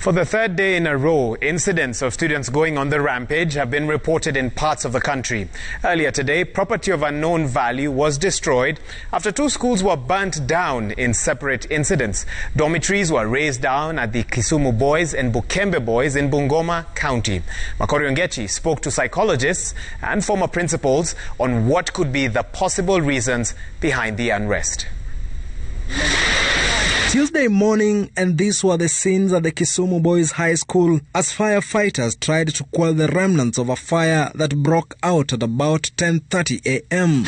For the third day in a row, incidents of students going on the rampage have been reported in parts of the country. Earlier today, property of unknown value was destroyed after two schools were burnt down in separate incidents. Dormitories were razed down at the Kisumu Boys and Bukembe Boys in Bungoma County. Makori Ongechi spoke to psychologists and former principals on what could be the possible reasons behind the unrest. Tuesday morning, and these were the scenes at the Kisumu Boys High School as firefighters tried to quell the remnants of a fire that broke out at about 10:30 a.m.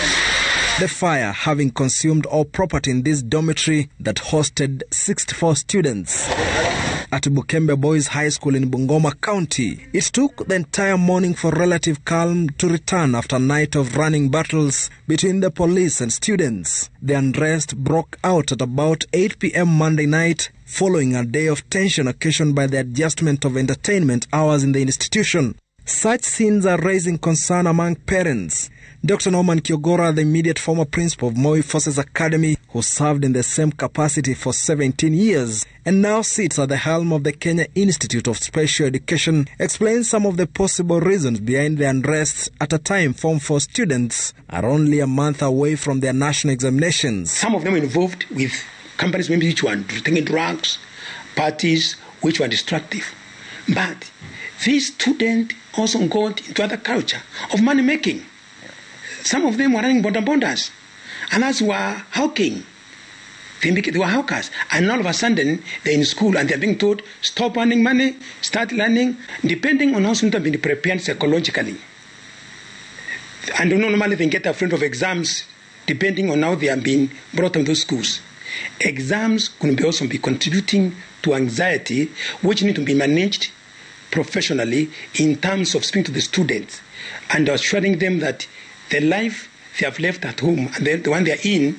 The fire having consumed all property in this dormitory that hosted 64 students at Bukembe Boys High School in Bungoma County. It took the entire morning for relative calm to return after a night of running battles between the police and students. The unrest broke out at about 8 p.m. Monday night, following a day of tension occasioned by the adjustment of entertainment hours in the institution. Such scenes are raising concern among parents. Dr. Kiogora, the immediate former principal of Moi Forces Academy, who served in the same capacity for 17 years and now sits at the helm of the Kenya Institute of Special Education, explains some of the possible reasons behind the unrest at a time Form 4 students are only a month away from their national examinations. Some of them were involved with companies maybe which were taking drugs, parties which were destructive. But these students also got into other culture of money making. Some of them were running bondas, and others were hawking. They were hawkers, and all of a sudden they're in school and they're being told, stop earning money, start learning, depending on how students have been prepared psychologically. And normally they get afraid of exams, depending on how they are being brought up in those schools. Exams could also be contributing to anxiety, which need to be managed professionally in terms of speaking to the students and assuring them that the life they have left at home and the one they are in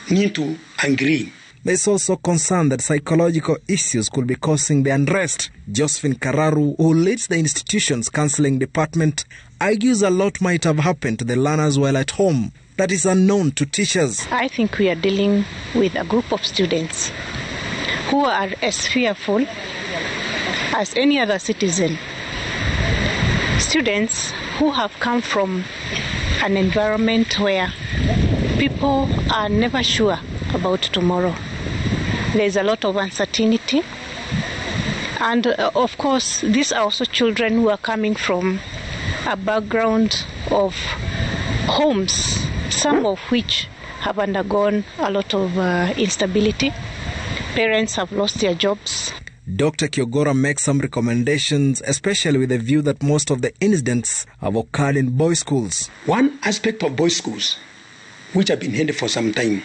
need to agree. There is also concern that psychological issues could be causing the unrest. Josephine Kararu, who leads the institution's counseling department, argues a lot might have happened to the learners while at home that is unknown to teachers. I think we are dealing with a group of students who are as fearful as any other citizen. Students who have come from an environment where people are never sure about tomorrow. There's a lot of uncertainty. And of course, these are also children who are coming from a background of homes, some of which have undergone a lot of instability. Parents have lost their jobs. Dr. Kiogora makes some recommendations, especially with the view that most of the incidents have occurred in boys' schools. One aspect of boys' schools, which have been handled for some time,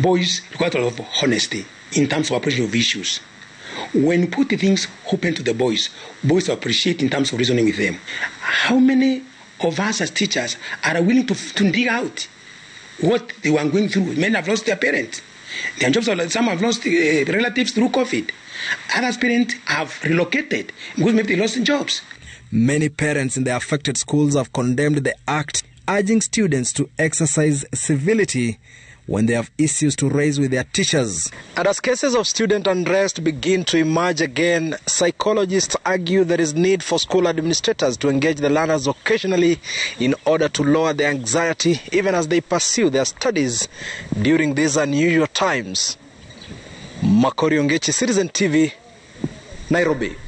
boys require a lot of honesty in terms of approaching of issues. When you put the things open to the boys appreciate in terms of reasoning with them. How many of us as teachers are willing to dig out what they were going through? Many have lost their parents. Their jobs, some have lost relatives through COVID. Other parents have relocated because maybe they lost their jobs. Many parents in the affected schools have condemned the act, urging students to exercise civility when they have issues to raise with their teachers. And as cases of student unrest begin to emerge again, psychologists argue there is need for school administrators to engage the learners occasionally in order to lower their anxiety even as they pursue their studies during these unusual times. Makori Ongechi, Citizen TV, Nairobi.